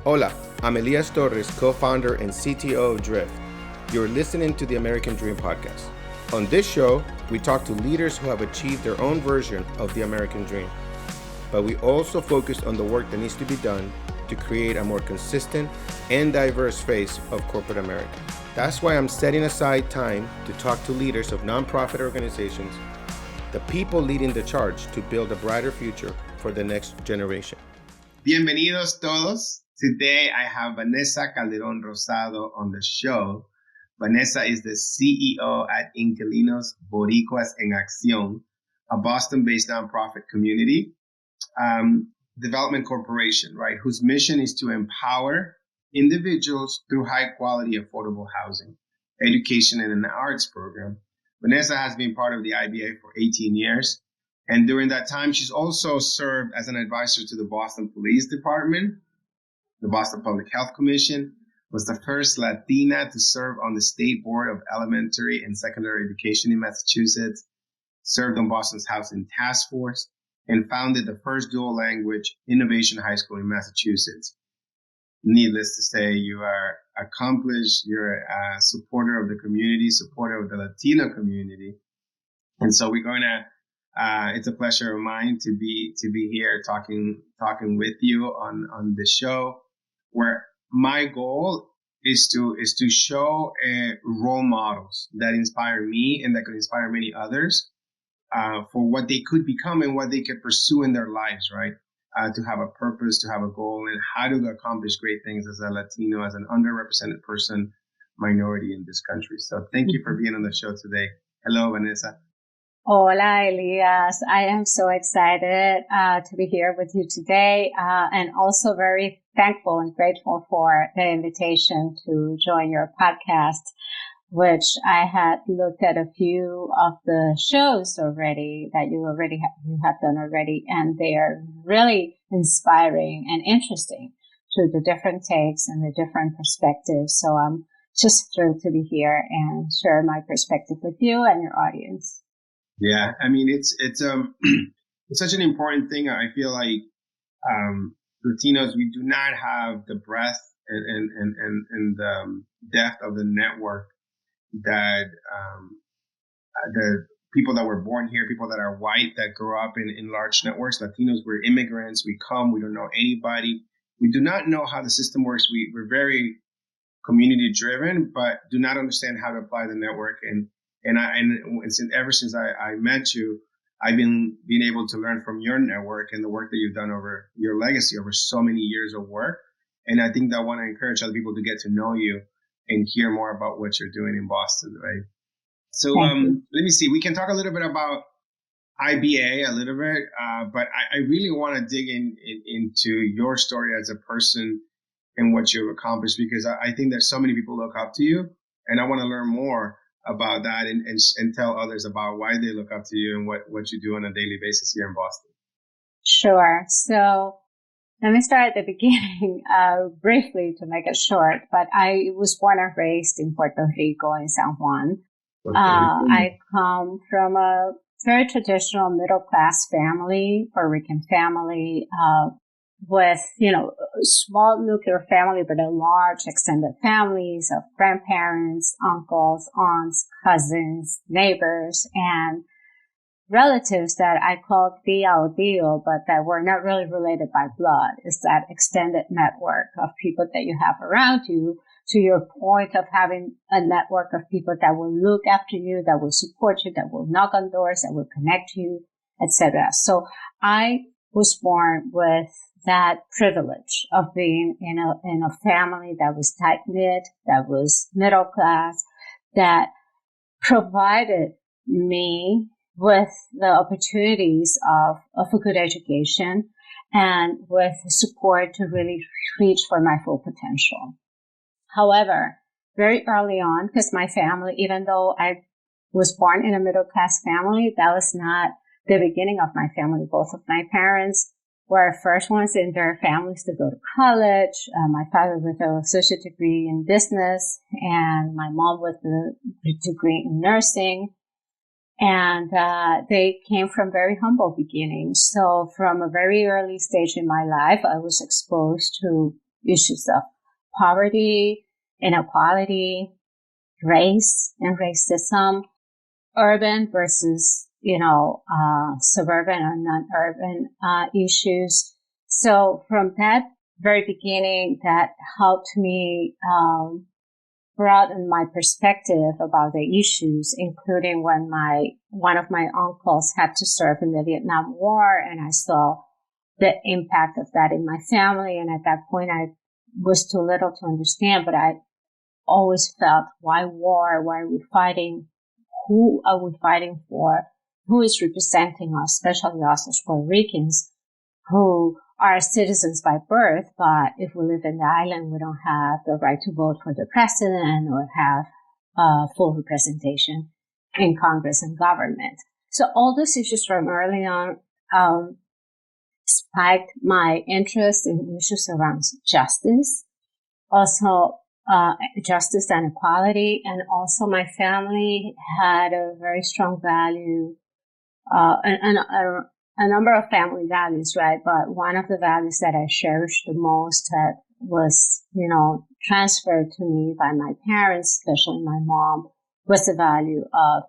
Hola, I'm Elias, co-founder and CTO of Drift. You're listening to the American Dream podcast. On this show, we talk to leaders who have achieved their own version of the American dream. But we also focus on the work that needs to be done to create a more consistent and diverse face of corporate America. That's why I'm setting aside time to talk to leaders of nonprofit organizations, the people leading the charge to build a brighter future for the next generation. Bienvenidos todos. Today I have Vanessa Calderón Rosado on the show. Vanessa is the CEO at Inquilianos Boricuas en Acción, a Boston-based nonprofit community development corporation, right, whose mission is to empower individuals through high-quality affordable housing, education, and an arts program. Vanessa has been part of the IBA for 18 years, and during that time, she's also served as an advisor to the Boston Police Department, the Boston Public Health Commission, was the first Latina to serve on the State Board of Elementary and Secondary Education in Massachusetts, served on Boston's Housing Task Force, and founded the first dual language innovation high school in Massachusetts. Needless to say, you are accomplished, you're a supporter of the community, supporter of the Latino community. And so we're going to, it's a pleasure of mine to be here talking with you on the show, where my goal is to show role models that inspire me and that could inspire many others for what they could become and what they could pursue in their lives, right? To have a purpose, to have a goal, and how to accomplish great things as a Latino, as an underrepresented person, minority in this country. So thank you for being on the show today. Hello, Vanessa. Hola, Elias. I am so excited to be here with you today and also very thankful and grateful for the invitation to join your podcast, which I had looked at a few of the shows already that you have done already, and they are really inspiring and interesting to the different takes and the different perspectives. So I'm just thrilled to be here and share my perspective with you and your audience. Yeah, I mean, it's such an important thing. I feel like Latinos, we do not have the breadth and the depth of the network that the people that were born here, people that are white, that grew up in large networks. Latinos, we're immigrants. We come. We don't know anybody. We do not know how the system works. We're very community driven, but do not understand how to apply the network. And ever since I met you, I've been able to learn from your network and the work that you've done over your legacy over so many years of work. And I think that I want to encourage other people to get to know you and hear more about what you're doing in Boston, right? So let me see. We can talk a little bit about IBA a little bit, but I really want to dig into your story as a person and what you've accomplished, because I think that so many people look up to you, and I want to learn more about that and tell others about why they look up to you and what you do on a daily basis here in Boston. Sure. So let me start at the beginning, briefly to make it short, but I was born and raised in Puerto Rico in San Juan. I come from a very traditional middle-class family, Puerto Rican family, with, a small nuclear family, but a large extended families of grandparents, uncles, aunts, cousins, neighbors, and relatives that I called tía o tío, but that were not really related by blood. It's that extended network of people that you have around you, to your point of having a network of people that will look after you, that will support you, that will knock on doors, that will connect you, etc. So I was born with that privilege of being in a family that was tight-knit, that was middle class, that provided me with the opportunities of a good education and with support to really reach for my full potential. However, very early on, because my family, even though I was born in a middle-class family, that was not the beginning of my family. Both of my parents were first ones in their families to go to college. My father with an associate degree in business and my mom with a degree in nursing. And they came from very humble beginnings. So from a very early stage in my life, I was exposed to issues of poverty, inequality, race and racism, urban versus, suburban or non-urban issues. So from that very beginning, that helped me broaden my perspective about the issues, including when one of my uncles had to serve in the Vietnam War, and I saw the impact of that in my family. And at that point, I was too little to understand, but I always felt, why war? Why are we fighting? Who are we fighting for? Who is representing us, especially us as Puerto Ricans, who are citizens by birth, but if we live in the island, we don't have the right to vote for the president or have full representation in Congress and government. So all those issues from early on spiked my interest in issues around justice, also justice and equality, and also my family had a very strong value, and a number of family values, right? But one of the values that I cherished the most that was, transferred to me by my parents, especially my mom, was the value of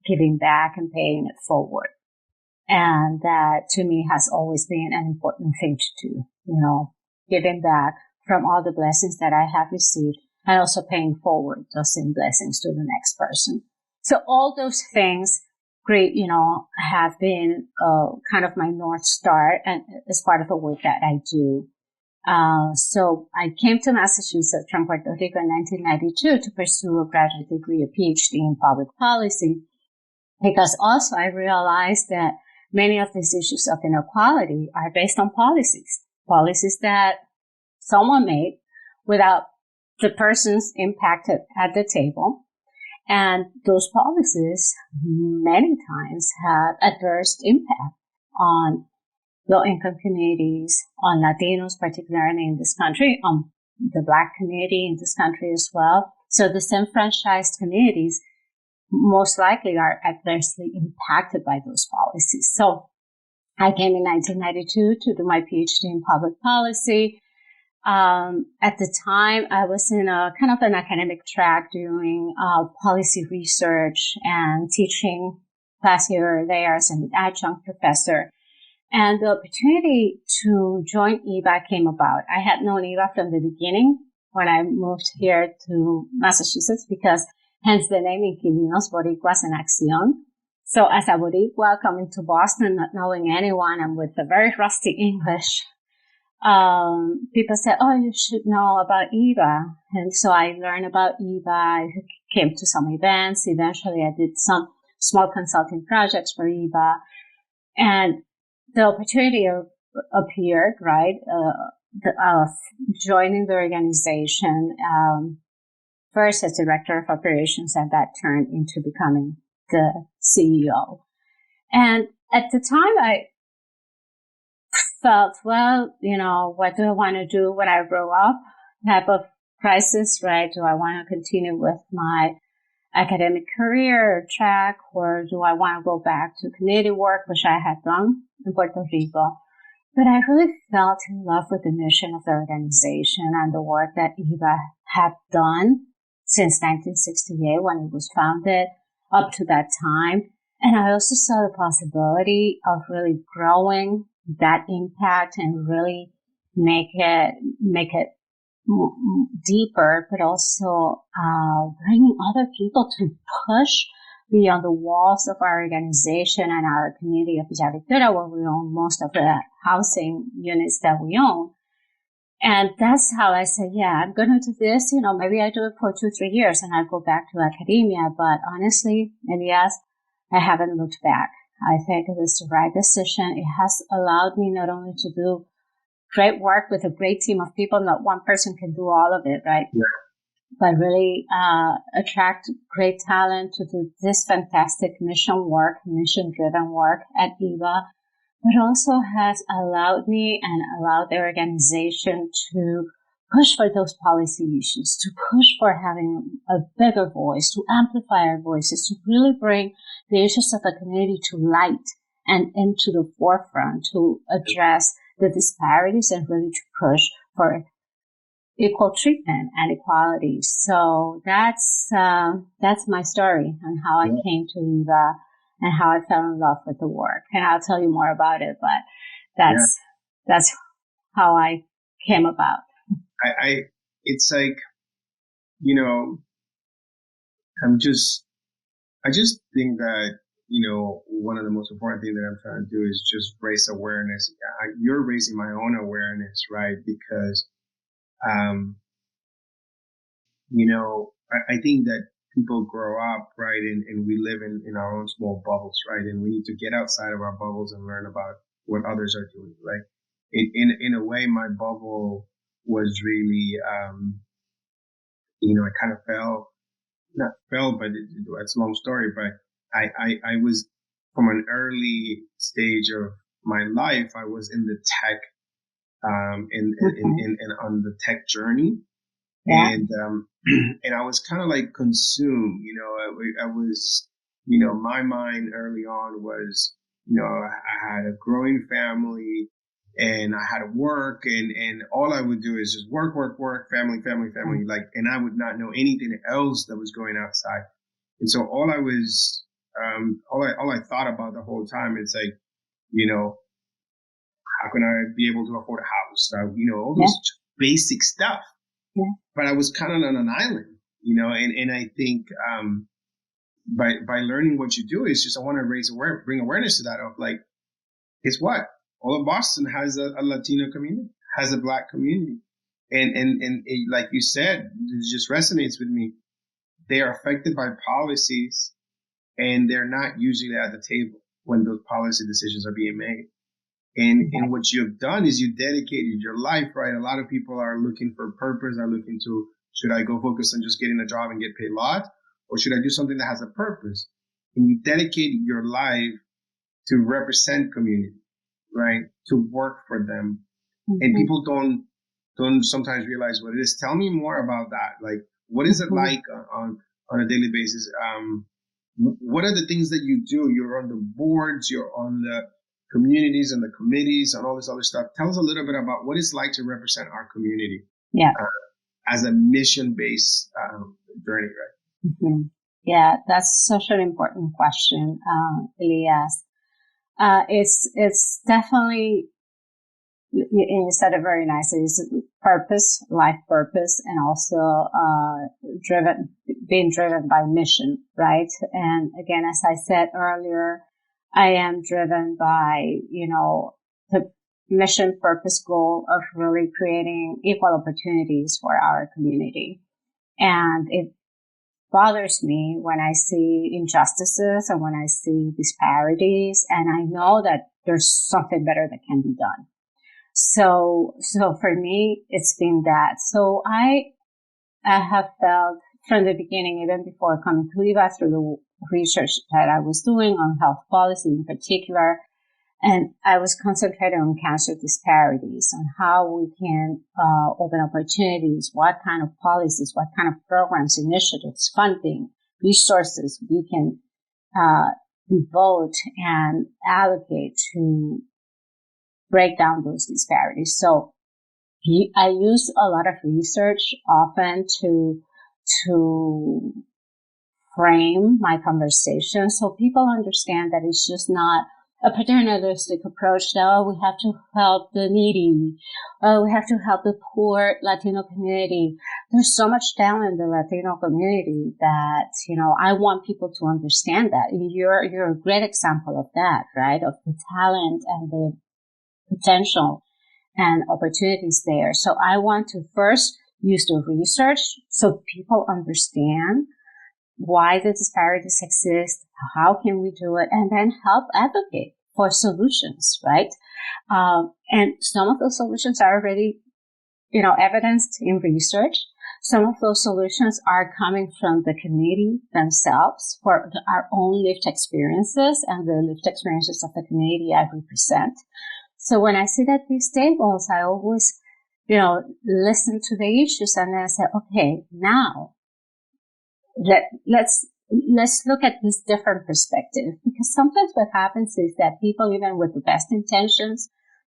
giving back and paying it forward. And that to me has always been an important thing to do, giving back from all the blessings that I have received and also paying forward those same blessings to the next person. So all those things have been kind of my North Star and as part of the work that I do. So I came to Massachusetts from Puerto Rico in 1992 to pursue a graduate degree, a PhD in public policy, because also I realized that many of these issues of inequality are based on policies that someone made without the persons impacted at the table. And those policies many times have adverse impact on low-income communities, on Latinos, particularly in this country, on the Black community in this country as well. So the disenfranchised communities most likely are adversely impacted by those policies. So I came in 1992 to do my PhD in public policy. At the time, I was in a kind of an academic track doing policy research and teaching class here or there as an adjunct professor. And the opportunity to join IBA came about. I had known IBA from the beginning when I moved here to Massachusetts, because hence the name Inquilianos Boricuas and Acción. So as a Boricua coming to Boston, not knowing anyone and with a very rusty English, people said, oh, you should know about IBA. And so I learned about IBA. I came to some events. Eventually, I did some small consulting projects for IBA. And the opportunity appeared, right, of joining the organization, first as director of operations, and that turned into becoming the CEO. And at the time, I felt, well, what do I want to do when I grow up? Type of crisis, right? Do I want to continue with my academic career track, or do I want to go back to community work, which I had done in Puerto Rico? But I really felt in love with the mission of the organization and the work that IBA had done since 1968 when it was founded up to that time. And I also saw the possibility of really growing that impact and really make it deeper, but also bringing other people to push beyond the walls of our organization and our community of Villa Victoria, where we own most of the housing units that we own. And that's how I said, yeah, I'm going to do this. Maybe I do it for 2-3 years and I go back to academia. But honestly, Elias, I haven't looked back. I think it was the right decision. It has allowed me not only to do great work with a great team of people, not one person can do all of it, right? Yeah. But really attract great talent to do this fantastic mission-driven work at IBA, but also has allowed me and allowed the organization to push for those policy issues, to push for having a bigger voice, to amplify our voices, to really bring the issues of the community to light and into the forefront, to address the disparities and really to push for equal treatment and equality. So that's my story on how I came to IBA and how I fell in love with the work. And I'll tell you more about it, but that's how I came about. It's like, you know, I just think that, you know, one of the most important things that I'm trying to do is just raise awareness. You're raising my own awareness, right? Because, you know, I think that people grow up, right? And we live in our own small bubbles, right? And we need to get outside of our bubbles and learn about what others are doing. Like in a way, my bubble was really, you know, I kind of not fell, but it's a long story, but I was from an early stage of my life, I was in the tech, and on the tech journey. Yeah. And I was kind of like consumed, you know, I was, you know, my mind early on was, you know, I had a growing family and I had to work and all I would do is just work, family, like, and I would not know anything else that was going outside. And so all I thought about the whole time is like, you know, how can I be able to afford a house? You know, all this basic stuff. Yeah. But I was kind of on an island, you know, and I think by learning what you do is just I want to bring awareness to that of like, guess what? All of Boston has a Latino community, has a Black community, and it, like you said, it just resonates with me. They are affected by policies, and they're not usually at the table when those policy decisions are being made. And what you've done is you dedicated your life, right? A lot of people are looking for purpose, are looking to, should I go focus on just getting a job and get paid lots, or should I do something that has a purpose? And you dedicated your life to represent community, right? To work for them. Mm-hmm. And people don't sometimes realize what it is. Tell me more about that. Like, what is it like on a daily basis? What are the things that you do? You're on the boards, you're on the communities and the committees and all this other stuff. Tell us a little bit about what it's like to represent our community as a mission-based journey, right? Mm-hmm. Yeah, that's such an important question, Elias. It's definitely, you said it very nicely, it's purpose, life purpose, and also being driven by mission, right? And again, as I said earlier, I am driven by, you know, the mission, purpose, goal of really creating equal opportunities for our community. And it bothers me when I see injustices and when I see disparities, and I know that there's something better that can be done. So for me, it's been that. So I have felt from the beginning, even before coming to IBA, through the research that I was doing on health policy in particular, and I was concentrating on cancer disparities, on how we can open opportunities, what kind of policies, what kind of programs, initiatives, funding, resources we can devote and allocate to break down those disparities. So I use a lot of research often to frame my conversation so people understand that it's just not a paternalistic approach that, oh, we have to help the needy, oh, we have to help the poor Latino community. There's so much talent in the Latino community that, you know, I want people to understand that. You're a great example of that, right? Of the talent and the potential and opportunities there. So I want to first use the research so people understand why the disparities exist, how can we do it, and then help advocate for solutions, right? And some of those solutions are already, you know, evidenced in research. Some of those solutions are coming from the community themselves for our own lived experiences and the lived experiences of the community I represent. So when I sit at these tables, I always, you know, listen to the issues and then I say, okay, now let's look at this different perspective, because sometimes what happens is that people, even with the best intentions,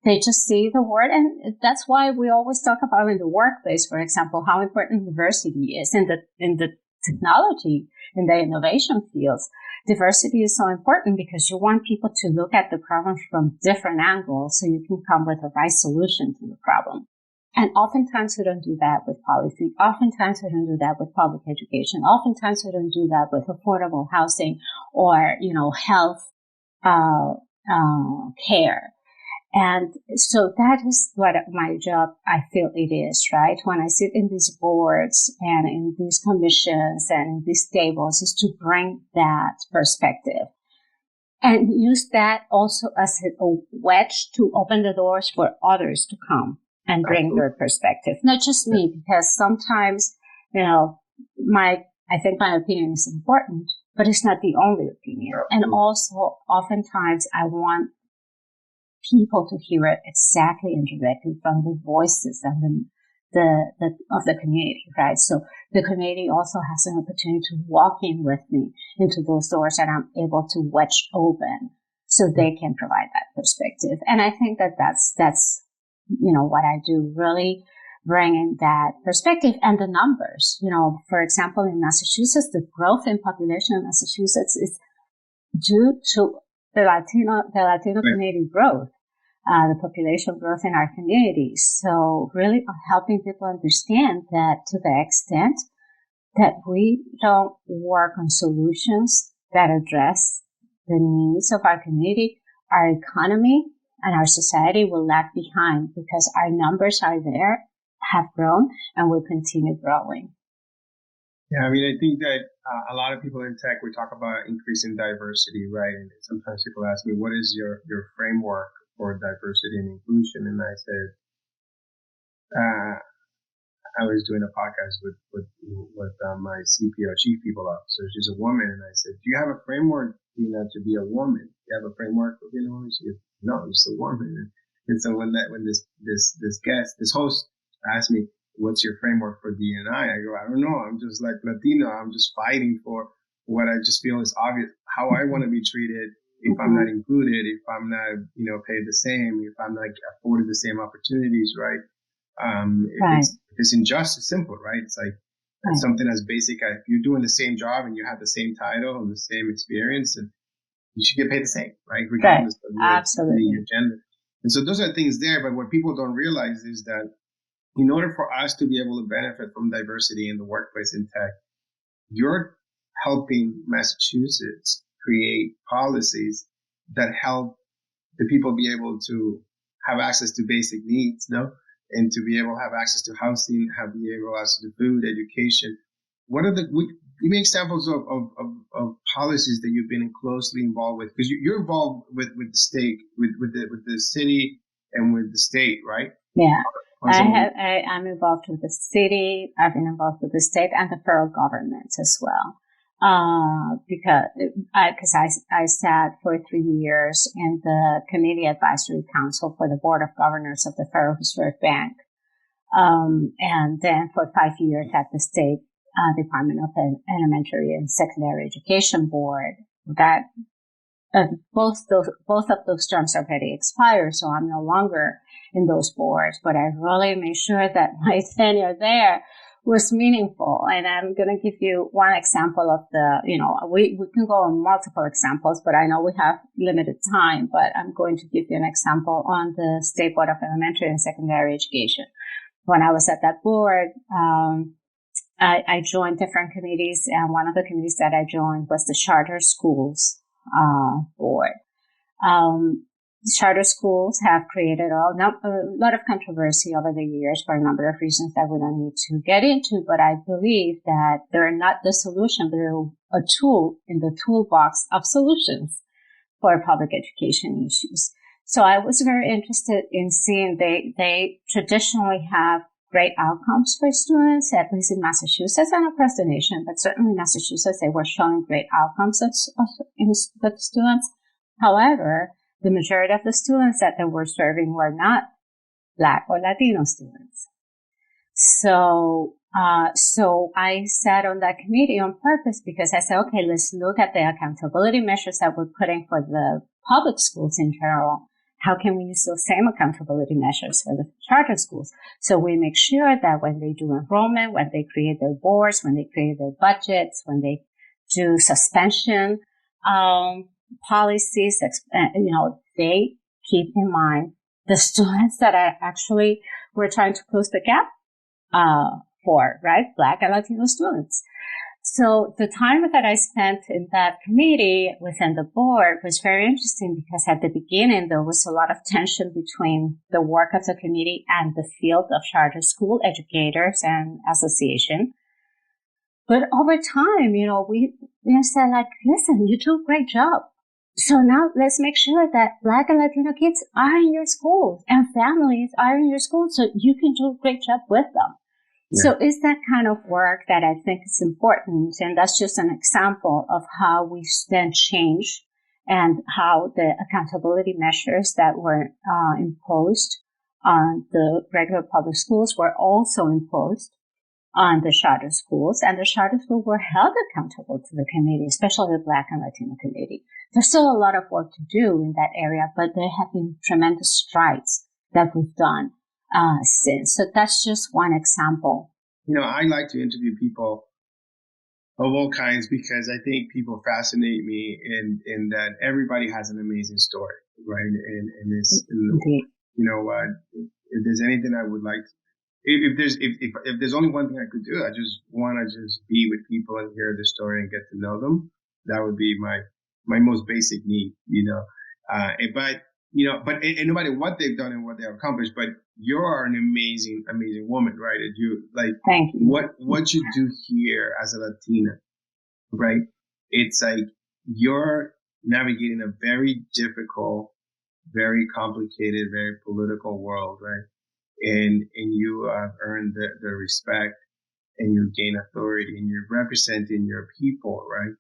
They just see the word. And that's why we always talk about in the workplace, for example, how important diversity is in the technology, in the innovation fields. Diversity is so important because you want people to look at the problem from different angles so you can come with the right solution to the problem. And oftentimes we don't do that with policy. Oftentimes we don't do that with public education. Oftentimes we don't do that with affordable housing or, health, care. And so that is what my job, I feel it is, right? When I sit in these boards and in these commissions and in these tables is to bring that perspective and use that also as a wedge to open the doors for others to come and bring their perspective. Not just me, because sometimes, I think my opinion is important, but it's not the only opinion. And also, oftentimes, I want people to hear it exactly and directly from the voices and of the community, right? So the community also has an opportunity to walk in with me into those doors that I'm able to wedge open so they can provide that perspective. And I think that's what I do, really bringing that perspective and the numbers. For example, in Massachusetts, the growth in population in Massachusetts is due to the Latino community growth, the population growth in our communities. So really helping people understand that to the extent that we don't work on solutions that address the needs of our community, our economy and our society will lag behind because our numbers are there, have grown, and will continue growing. Yeah, I mean, I think that a lot of people in tech, we talk about increasing diversity, right? And sometimes people ask me, what is your framework for diversity and inclusion? And I said, I was doing a podcast with my CPO, Chief People Officer. She's a woman. And I said, do you have a framework, to be a woman? Do you have a framework for being a woman? She goes, no, you're just a woman. And so when this host asked me, what's your framework for D&I? I go, I don't know. I'm just like Latino. I'm just fighting for what I just feel is obvious, how I want to be treated if I'm not included, if I'm not, paid the same, if I'm not afforded the same opportunities, right? If it's injustice, simple, right? It's like it's something as basic as if you're doing the same job and you have the same title and the same experience, and you should get paid the same, right? Regardless of your gender. And so those are things there, but what people don't realize is that in order for us to be able to benefit from diversity in the workplace in tech, you're helping Massachusetts create policies that help the people be able to have access to basic needs, and to be able to have access to housing, be able to have access to food, education. What are give me examples of policies that you've been closely involved with? Because you're involved with the state, with the city and with the state, right? Yeah. I'm involved with the city. I've been involved with the state and the federal government as well. Because I sat for 3 years in the Committee Advisory Council for the Board of Governors of the Federal Reserve Bank. And then for 5 years at the State Department of Elementary and Secondary Education Board. That both of those terms already expired, so I'm no longer in those boards, but I really made sure that my tenure there was meaningful. And I'm going to give you one example of we can go on multiple examples, but I know we have limited time, but I'm going to give you an example on the State Board of Elementary and Secondary Education. When I was at that board, I joined different committees, and one of the committees that I joined was the Charter Schools Board. Charter schools have created a lot of controversy over the years for a number of reasons that we don't need to get into, but I believe that they're not the solution, but they're a tool in the toolbox of solutions for public education issues. So I was very interested in seeing they traditionally have great outcomes for students, at least in Massachusetts and across the nation, but certainly in Massachusetts, they were showing great outcomes with students. However, the majority of the students that they were serving were not Black or Latino students. So I sat on that committee on purpose because I said, okay, let's look at the accountability measures that we're putting for the public schools in general. how can we use those same accountability measures for the charter schools? So we make sure that when they do enrollment, when they create their boards, when they create their budgets, when they do suspension policies, they keep in mind the students that are actually we're trying to close the gap for, right? Black and Latino students. So the time that I spent in that committee within the board was very interesting because at the beginning, there was a lot of tension between the work of the committee and the field of charter school educators and association. But over time, we said like, listen, you do a great job. So now let's make sure that Black and Latino kids are in your schools and families are in your schools so you can do a great job with them. Yeah. So it's that kind of work that I think is important. And that's just an example of how we then change and how the accountability measures that were imposed on the regular public schools were also imposed on the charter schools. And the charter schools were held accountable to the committee, especially the Black and Latino committee. There's still a lot of work to do in that area, but there have been tremendous strides that we've done since. So that's just one example. I like to interview people of all kinds because I think people fascinate me in that everybody has an amazing story, right? And it's, if there's anything I would like, if there's only one thing I could do, I just want to just be with people and hear the story and get to know them. That would be my most basic need, but no matter what they've done and what they've accomplished, but you're an amazing, amazing woman, right? And you thank you. What you do here as a Latina, right? It's like you're navigating a very difficult, very complicated, very political world, right? And you have earned the respect and you gain authority and you're representing your people, right?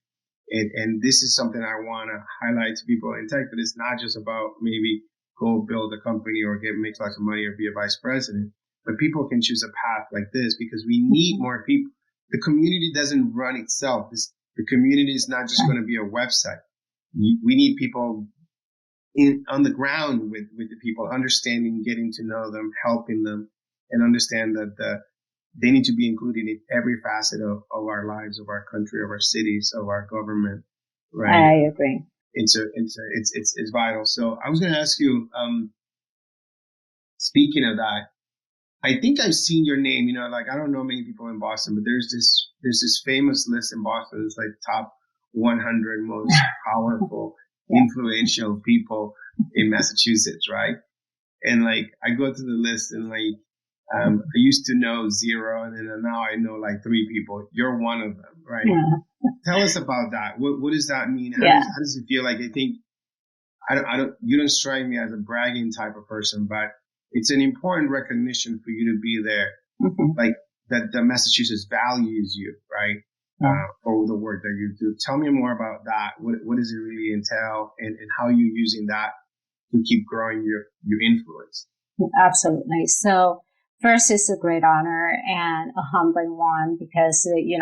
And this is something I want to highlight to people in tech, that it's not just about maybe go build a company or make lots of money or be a vice president, but people can choose a path like this because we need more people. The community doesn't run itself. The community is not just going to be a website. We need people on the ground with the people, understanding, getting to know them, helping them, and understand that they need to be included in every facet of our lives, of our country, of our cities, of our government. Right? I agree. It's vital. So I was going to ask you, speaking of that, I think I've seen your name. I don't know many people in Boston, but there's this famous list in Boston. It's like top 100 most powerful, influential people in Massachusetts, right? And I go to the list and I used to know 0, and then now I know 3 people. You're one of them, right? Yeah. Tell us about that. What does that mean? How does it feel? I think you don't strike me as a bragging type of person, but it's an important recognition for you to be there. Mm-hmm. That Massachusetts values you, right? For the work that you do. Tell me more about that. What does it really entail, and how you're using that to keep growing your influence? Absolutely. So first, it's a great honor and a humbling one because you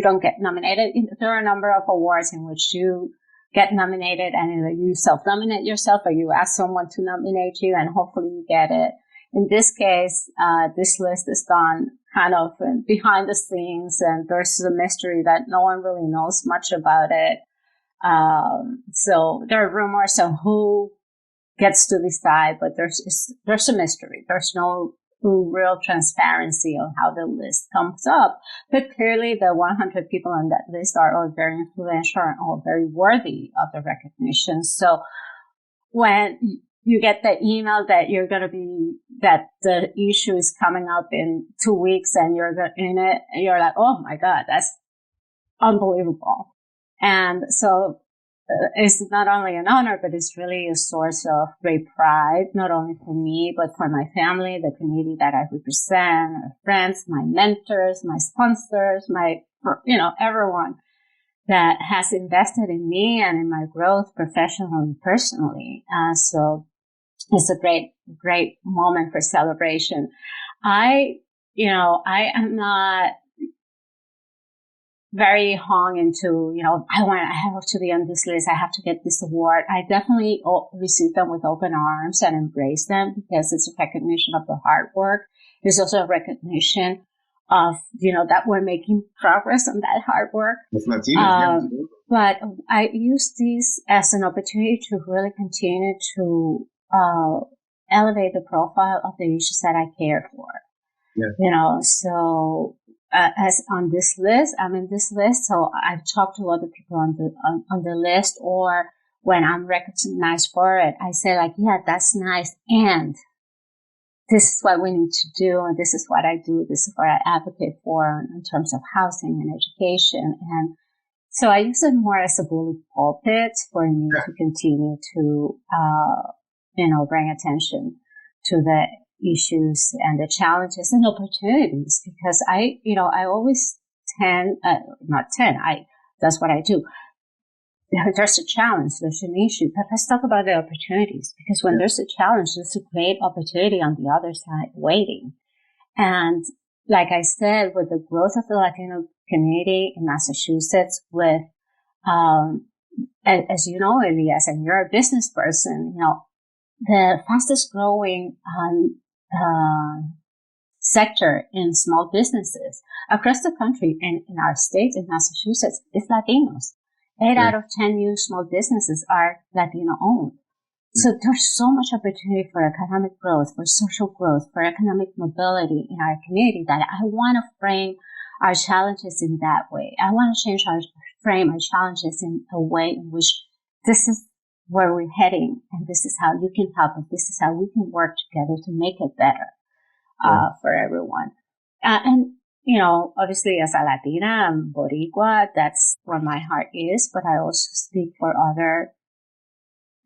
don't get nominated. There are a number of awards in which you get nominated and either you self-nominate yourself or you ask someone to nominate you, and hopefully you get it. In this case, this list is done kind of behind the scenes, and there's a mystery that no one really knows much about it. So there are rumors of who gets to decide, but there's a mystery. There's no real transparency on how the list comes up. But clearly the 100 people on that list are all very influential and all very worthy of the recognition. So when you get the email that that the issue is coming up in 2 weeks and you're in it, and you're like, oh my God, that's unbelievable. And so it's not only an honor, but it's really a source of great pride, not only for me, but for my family, the community that I represent, my friends, my mentors, my sponsors, everyone that has invested in me and in my growth professionally and personally. So it's a great, great moment for celebration. I am not very hung into, I have to be on this list. I have to get this award. I definitely receive them with open arms and embrace them because it's a recognition of the hard work. There's also a recognition of, that we're making progress on that hard work. With Latina, but I use these as an opportunity to really continue to elevate the profile of the issues that I care for. Yeah. So as on this list, I'm in this list. So I've talked to other people on the list, or when I'm recognized for it, I say like, yeah, that's nice. And this is what we need to do. And this is what I do. This is what I advocate for in terms of housing and education. And so I use it more as a bully pulpit for me to continue to, bring attention to the issues and the challenges and opportunities, because I always that's what I do. There's a challenge, there's an issue, but let's talk about the opportunities, because when there's a challenge, there's a great opportunity on the other side waiting. And like I said, with the growth of the Latino community in Massachusetts, with, as you know, Elias, and you're a business person, the fastest growing sector in small businesses across the country and in our state, in Massachusetts, is Latinos. 8 out of 10 new small businesses are Latino owned. So there's so much opportunity for economic growth, for social growth, for economic mobility in our community that I want to frame our challenges in that way. I want to frame our challenges in a way in which this is where we're heading, and this is how you can help, and this is how we can work together to make it better for everyone. And obviously as a Latina, I'm Boricua, that's where my heart is, but I also speak for other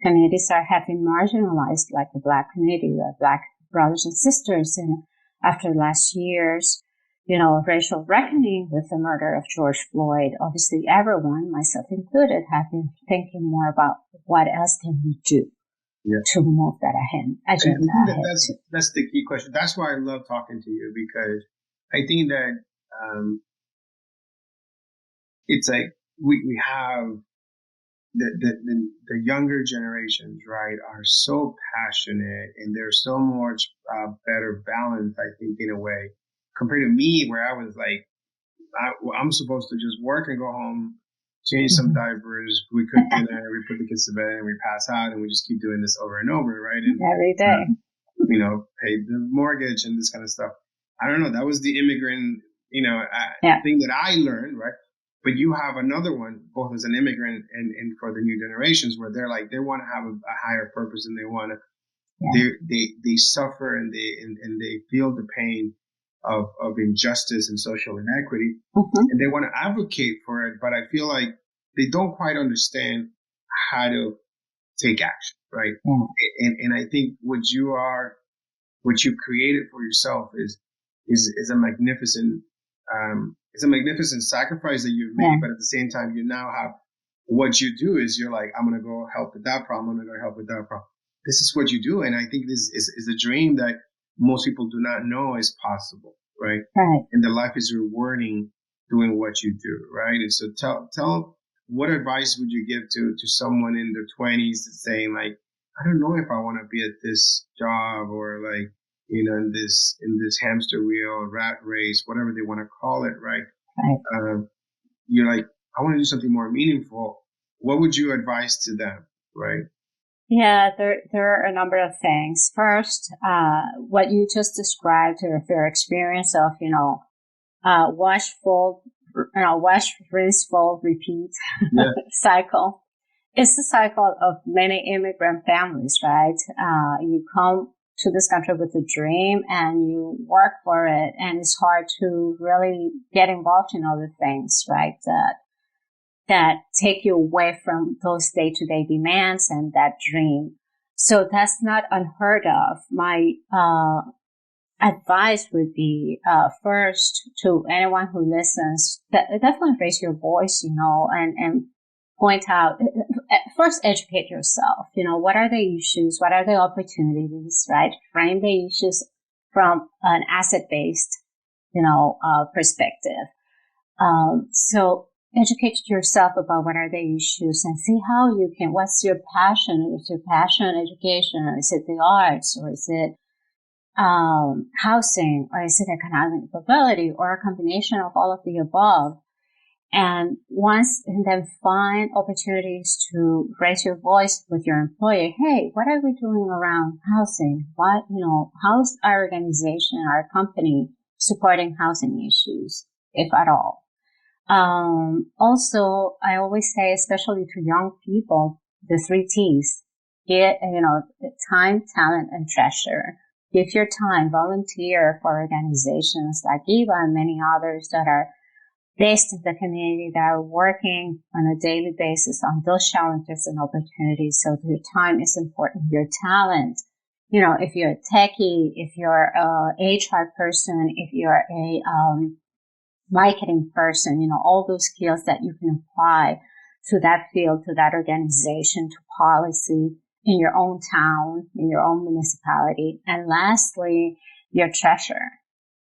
communities that have been marginalized, like the Black community, the Black brothers and sisters. And after last year's, racial reckoning with the murder of George Floyd, obviously everyone, myself included, have been thinking more about what else can we do to move that agenda ahead. That's the key question. That's why I love talking to you, because I think that it's like we have the younger generations, right, are so passionate, and there's so much better balance, I think, in a way, compared to me, where I was like, I'm supposed to just work and go home, change some diapers, we cook dinner, we put the kids to bed, and we pass out, and we just keep doing this over and over, right? And, every day. Pay the mortgage and this kind of stuff. I don't know. That was the immigrant, thing that I learned, right? But you have another one, both as an immigrant and for the new generations, where they're like, they want to have a higher purpose, and they want to, they suffer and they feel the pain of injustice and social inequity, and they want to advocate for it. But I feel like they don't quite understand how to take action, right? And I think what you created for yourself is a magnificent, it's a magnificent sacrifice that you've made, but at the same time, you now have, what you do is you're like, I'm going to go help with that problem. I'm going to go help with that problem. This is what you do. And I think this is a dream that most people do not know is possible, right? And the life is rewarding doing what you do, right? And so tell what advice would you give to someone in their 20s that's saying like, I don't know if I want to be at this job, or like, in this hamster wheel, rat race, whatever they want to call it, right? You're like, I want to do something more meaningful. What would you advise to them, right? Yeah, there are a number of things. First, what you just described, your experience of, wash, rinse, fold, repeat cycle. It's the cycle of many immigrant families, right? You come to this country with a dream and you work for it, and it's hard to really get involved in other things, right? That take you away from those day-to-day demands and that dream. So that's not unheard of. My advice would be, first, to anyone who listens, definitely raise your voice, and point out, first educate yourself. What are the issues? What are the opportunities, right? Frame the issues from an asset-based, perspective. So educate yourself about what are the issues and see how you can, what's your passion? Is your passion education, or is it the arts, or is it housing, or is it economic mobility, or a combination of all of the above? And then find opportunities to raise your voice with your employer. Hey, what are we doing around housing? How's our organization, our company supporting housing issues, if at all? Also, I always say, especially to young people, the 3 T's, time, talent, and treasure. Give your time, volunteer for organizations like IBA and many others that are based in the community that are working on a daily basis on those challenges and opportunities. So your time is important, your talent. If you're a techie, if you're a HR person, if you're a marketing person, all those skills that you can apply to that field, to that organization, to policy in your own town, in your own municipality. And lastly, your treasure.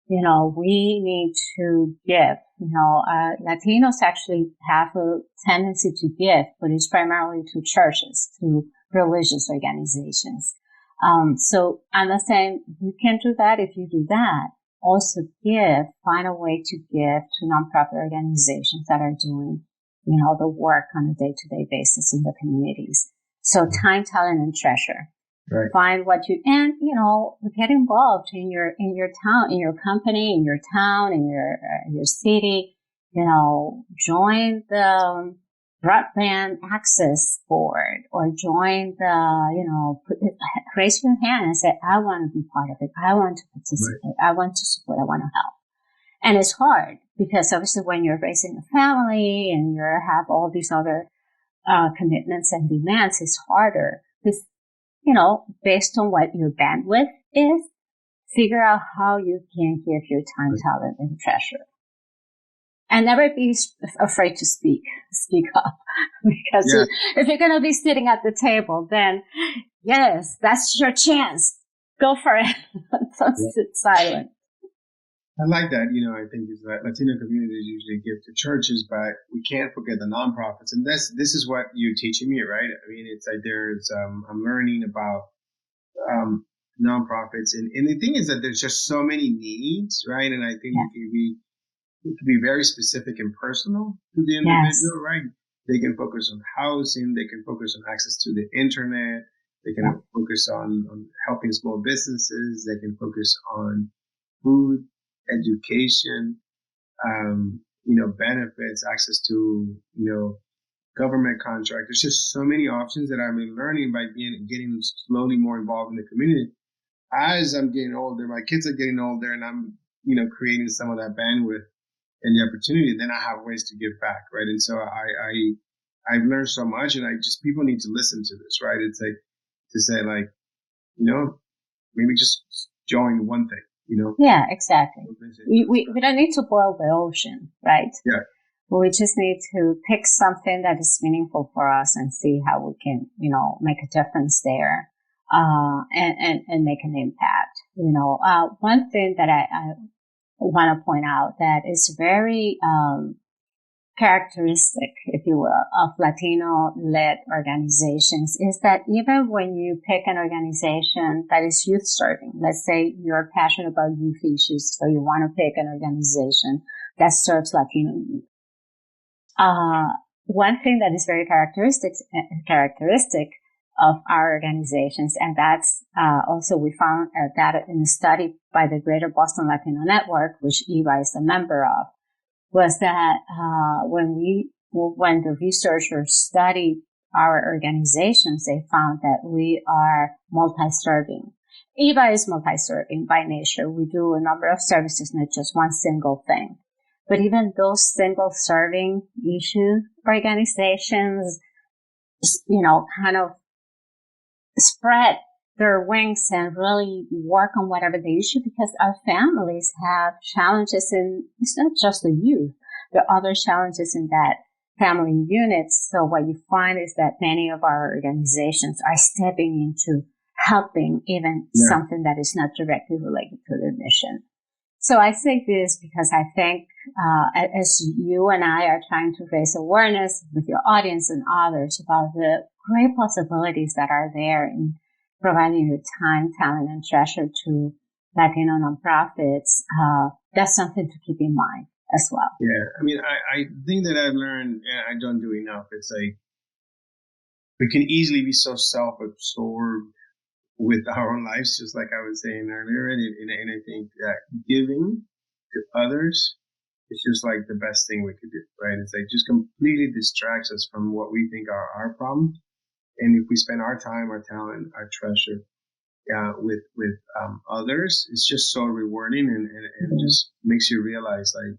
We need to give. Latinos actually have a tendency to give, but it's primarily to churches, to religious organizations. So I'm not saying you can't do that if you do that. Also find a way to give to nonprofit organizations that are doing, the work on a day-to-day basis in the communities. So time, talent, and treasure. Right. Find what get involved in your town, in your company, in your town, in your city. Join the broadband access board, or join raise your hand and say, I want to be part of it. I want to participate. Right. I want to support. I want to help. And it's hard because obviously when you're raising a family and you have all these other commitments and demands, it's harder. Because based on what your bandwidth is, figure out how you can give your time, talent, and treasure. And never be afraid to speak up. Because if you're going to be sitting at the table, then yes, that's your chance. Go for it. Don't sit silent. I like that. I think is that Latino communities usually give to churches, but we can't forget the nonprofits. And this is what you're teaching me, right? I mean, it's like I'm learning about nonprofits. And the thing is that there's just so many needs, right? And I think it can be very specific and personal to the individual, right? They can focus on housing. They can focus on access to the internet. They can focus on helping small businesses. They can focus on food, education, benefits, access to, government contract. There's just so many options that I've been learning by getting slowly more involved in the community. As I'm getting older, my kids are getting older, and I'm, creating some of that bandwidth and the opportunity. Then I have ways to give back, right? And so I've learned so much, and people need to listen to this, right? It's like to say, like, maybe just join one thing. Yeah, exactly. We don't need to boil the ocean, right? Yeah. We just need to pick something that is meaningful for us and see how we can, make a difference there, and make an impact. One thing that I want to point out that is very, characteristic, if you will, of Latino-led organizations is that even when you pick an organization that is youth serving, let's say you're passionate about youth issues, so you want to pick an organization that serves Latino youth. One thing that is very characteristic of our organizations, and that's also we found that in a study by the Greater Boston Latino Network, which IBA is a member of, was that when the researchers studied our organizations, they found that we are multi-serving. IBA is multi-serving by nature. We do a number of services, not just one single thing. But even those single-serving issue organizations, kind of spread their wings and really work on whatever the issue, because our families have challenges it's not just the youth. There are other challenges in that family unit. So what you find is that many of our organizations are stepping into helping even something that is not directly related to their mission. So I say this because I think as you and I are trying to raise awareness with your audience and others about the great possibilities that are there in providing your time, talent, and treasure to Latino nonprofits, that's something to keep in mind as well. Yeah, I mean, I think that I've learned, and I don't do enough, it's like we can easily be so self-absorbed with our own lives, just like I was saying earlier. And I think that giving to others is just like the best thing we could do, right? It's like just completely distracts us from what we think are our problems. And if we spend our time, our talent, our treasure with others, it's just so rewarding and it just makes you realize, like,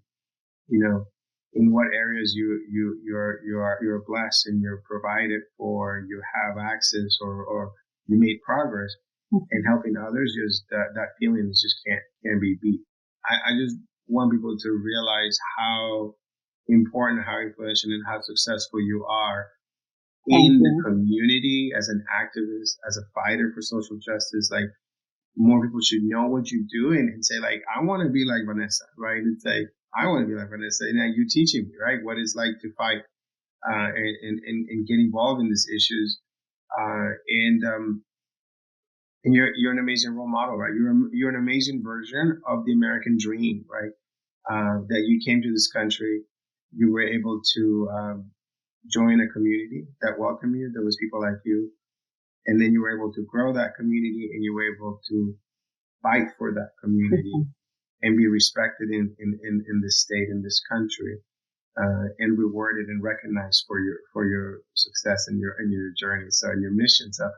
you know, in what areas you're blessed and you're provided for, you have access or you made progress, and helping others, just that feeling is just can't be beat. I just want people to realize how important, how influential, and how successful you are in the community as an activist, as a fighter for social justice. Like, more people should know what you do and say, like, I want to be like Vanessa, right? It's like, I want to be like Vanessa. And now you teaching me, right, what it's like to fight and get involved in these issues. And you're an amazing role model, right? You're an amazing version of the American dream, right? That you came to this country, you were able to join a community that welcomed you. There was people like you, and then you were able to grow that community, and you were able to fight for that community and be respected in this state, in this country, and rewarded and recognized for your success and your journey, so your mission. So,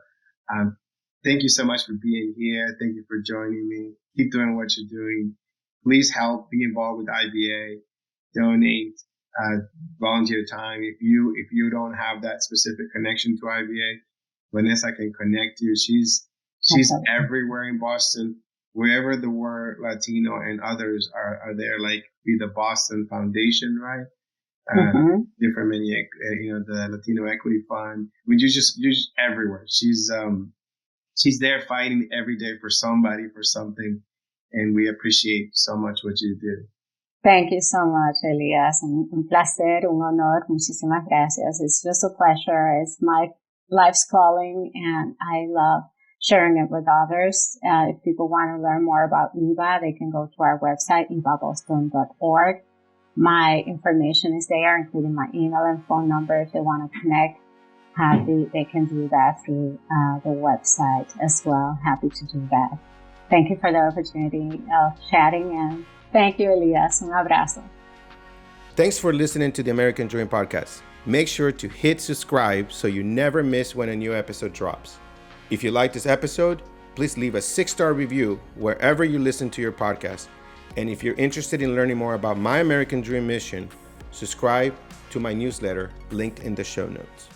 thank you so much for being here. Thank you for joining me. Keep doing what you're doing. Please help. Be involved with IBA. Donate. Volunteer time. If you don't have that specific connection to IBA, Vanessa can connect you. She's everywhere in Boston. Wherever the word Latino and others are there, like the Boston Foundation, right? Different many, the Latino Equity Fund. I mean, you're just everywhere. She's there fighting every day for somebody, for something, and we appreciate so much what you do. Thank you so much, Elias. Un placer, un honor. Muchísimas gracias. It's just a pleasure. It's my life's calling, and I love sharing it with others. If people want to learn more about IBA, they can go to our website, ibaboston.org. My information is there, including my email and phone number. If they want to connect, they can do that through the website as well. Happy to do that. Thank you for the opportunity of chatting, and thank you, Elias. Un abrazo. Thanks for listening to the American Dream Podcast. Make sure to hit subscribe so you never miss when a new episode drops. If you like this episode, please leave a 6-star review wherever you listen to your podcast. And if you're interested in learning more about my American Dream mission, subscribe to my newsletter linked in the show notes.